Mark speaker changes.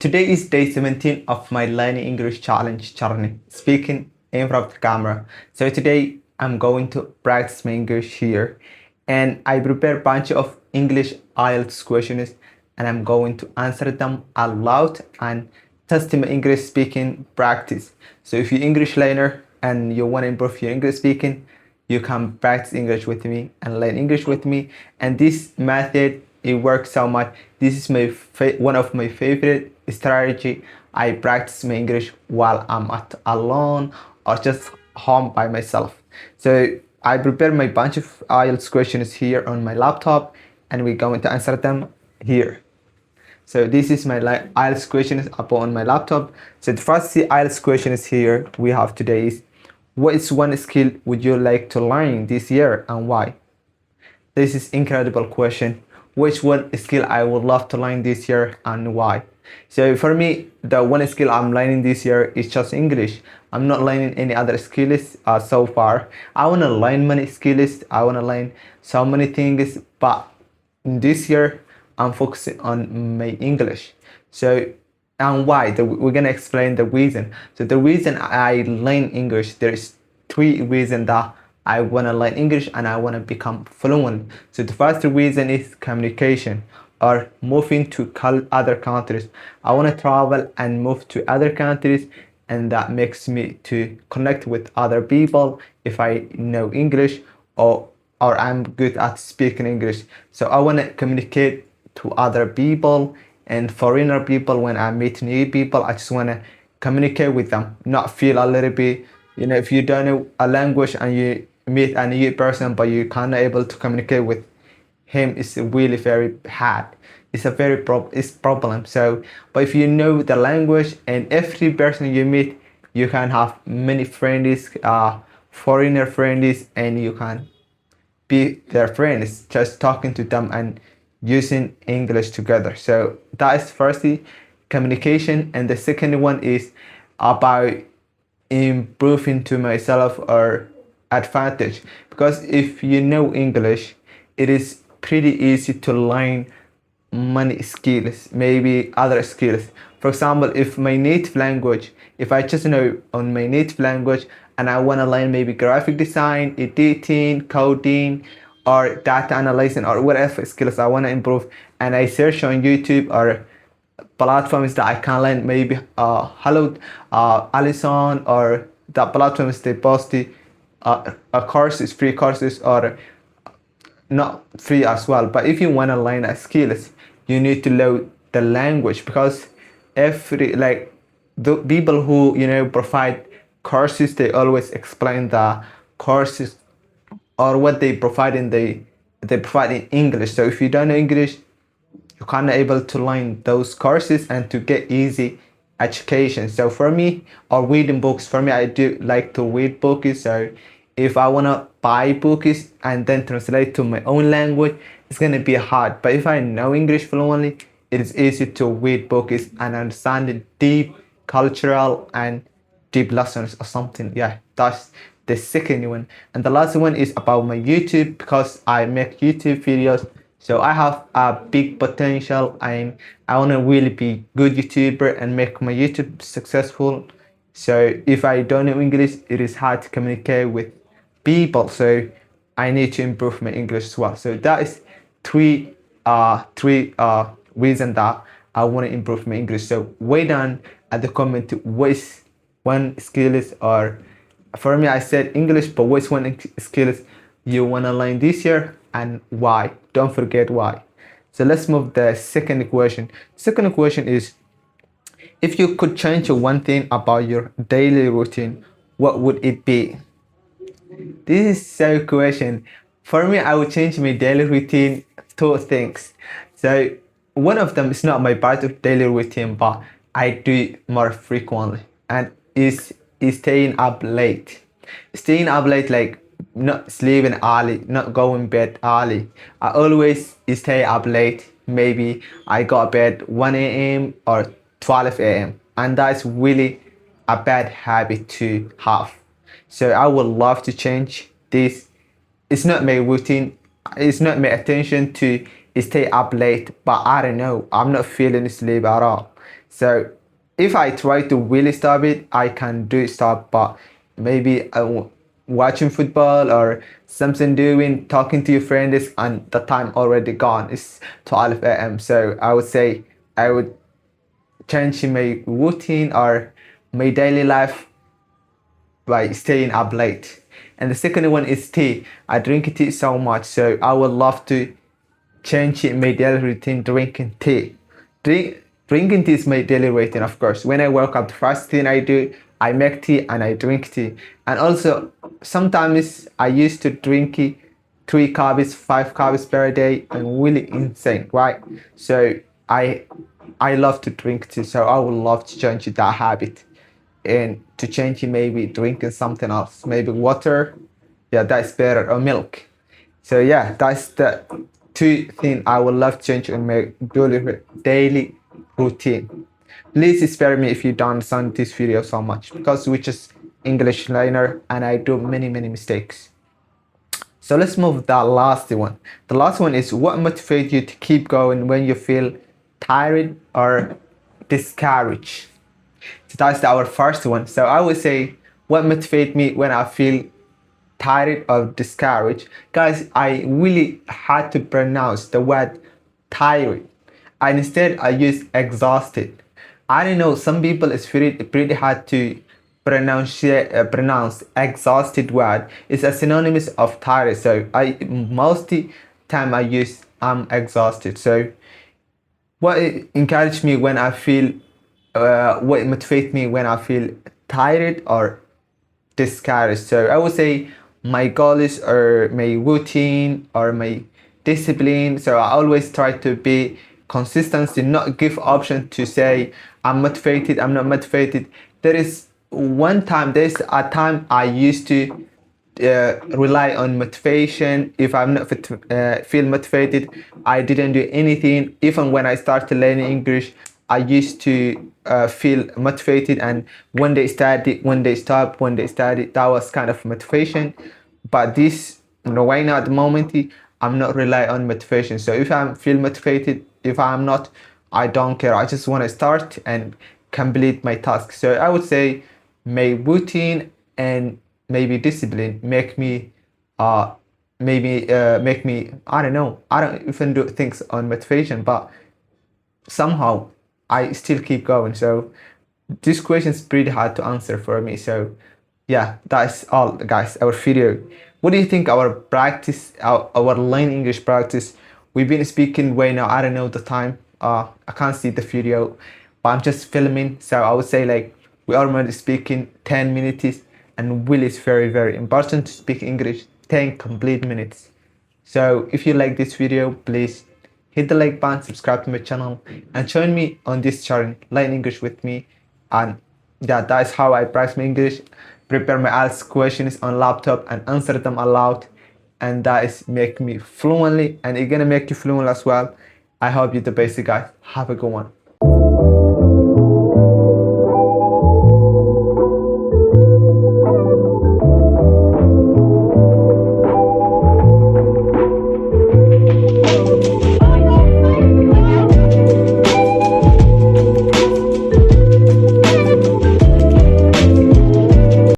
Speaker 1: Today is day 17 of my learning English challenge journey, speaking in front of the camera. So today I'm going to practice my English here, and I prepare a bunch of English IELTS questions, and I'm going to answer them aloud and test my English speaking practice. So if you're English learner and you want to improve your English speaking, you can practice English with me and learn English with me. And this method, it works so much. This is one of my favorite strategy. I practice my English while I'm alone or just home by myself. So I prepare my bunch of IELTS questions here on my laptop, and we're going to answer them here. So this is my IELTS questions up on my laptop. So the first IELTS question is here we have today is, what is one skill would you like to learn this year and why? This is incredible question. Which one skill I would love to learn this year and why? So for me, the one skill I'm learning this year is just English. I'm not learning any other skills so far. I want to learn many skills. I want to learn so many things, but this year I'm focusing on my English. So and why? We're gonna explain the reason. So the reason I learn English, there's three reasons that I wanna learn English and I wanna become fluent. So the first reason is communication or moving to other countries. I wanna travel and move to other countries, and that makes me to connect with other people if I know English or I'm good at speaking English. So I wanna communicate to other people and foreigner people. When I meet new people, I just want to communicate with them, not feel a little bit, if you don't know a language and you meet a new person but you can't able to communicate with him, it's really very hard. It's a very problem. So but if you know the language, and every person you meet, you can have many friends, foreigner friends, and you can be their friends just talking to them and using English together. So that is firstly communication, and the second one is about improving to myself or advantage, because if you know English, it is pretty easy to learn many skills, maybe other skills. For example, if I just know on my native language and I want to learn maybe graphic design, editing, coding, or data analyzing, or whatever skills I want to improve, and I search on YouTube or platforms that I can learn, maybe hello Alison, or the platforms they post courses, free courses, or not free as well. But if you want to learn a skills, you need to know the language, because every the people who provide courses, they always explain the courses or what they provide they provide in English. So if you don't know English, you can't able to learn those courses and to get easy education. So for me, or reading books, for me, I do like to read books. So if I want to buy books and then translate to my own language, it's going to be hard. But if I know English fluently, it is easy to read books and understand the deep cultural and deep lessons or something. Yeah, that's the second one. And the last one is about my YouTube, because I make YouTube videos. So I have a big potential, and I want to really be good YouTuber and make my YouTube successful. So if I don't know English, it is hard to communicate with people. So I need to improve my English as well. So that is three reasons that I want to improve my English. So wait down at the comment which one skill is, or for me I said English, but which one skill is you want to learn this year and why. Don't forget why. So let's move the second question. Second question is, if you could change one thing about your daily routine, what would it be? This is so question. For me, I would change my daily routine two things. So one of them is not my part of daily routine, but I do it more frequently, and is staying up late. Staying up late, like not sleeping early, not going bed early. I always stay up late. Maybe I go to bed 1 a.m. or 12 a.m. and that's really a bad habit to have. So I would love to change this. It's not my routine, it's not my attention to stay up late, but I don't know, I'm not feeling sleep at all. So if I try to really stop it, I can do stop, but maybe watching football or something doing, talking to your friends, and the time already gone. It's 12 a.m. So I would say I would change my routine or my daily life by staying up late. And the second one is tea. I drink tea so much, so I would love to change my daily routine drinking tea. Drinking tea is my daily routine, of course. When I wake up, the first thing I do, I make tea and I drink tea. And also, sometimes I used to drink 3 cups, 5 cups per day, and really insane, right? So I love to drink tea, so I would love to change that habit and to change it, maybe drinking something else, maybe water. Yeah, that's better, or milk. So yeah, that's the two things I would love to change in my daily routine. Please spare me if you don't understand this video so much, because we just English learner and I do many mistakes. So let's move to that last one. The last one is, what motivates you to keep going when you feel tired or discouraged? So that's our first one. So I would say, what motivates me when I feel tired or discouraged? Guys, I really had to pronounce the word tired, and instead I use exhausted. I don't know, some people it's pretty hard to pronounce exhausted word. It's a synonymous of tired, so I mostly time I use I'm exhausted. So what encouraged me when I feel what motivates me when I feel tired or discouraged? So I would say my goals or my routine or my discipline. So I always try to be consistent, to not give option to say I'm motivated, I'm not motivated. There's a time I used to rely on motivation. If I'm not feel motivated, I didn't do anything. Even when I started learning English, I used to feel motivated, and when they started, when they stopped, when they started, that was kind of motivation. But this, right now at the moment, I'm not rely on motivation. So if I feel motivated, if I'm not, I don't care. I just want to start and complete my task. So I would say my routine and maybe discipline make me, I don't know, I don't even do things on motivation, but somehow I still keep going. So this question is pretty hard to answer for me. So yeah, that's all guys, our video. What do you think our practice, our learning English practice? We've been speaking way now, I don't know the time, I can't see the video, but I'm just filming. So I would say like we are already speaking 10 minutes, and really it's very important to speak English 10 complete minutes. So if you like this video, please hit the like button, subscribe to my channel, and join me on this journey, learn English with me. And yeah, that's how I practice my English, prepare my IELTS questions on laptop and answer them aloud. And that is make me fluently, and it's gonna make you fluent as well. I hope you're the basic guys. Have a good one.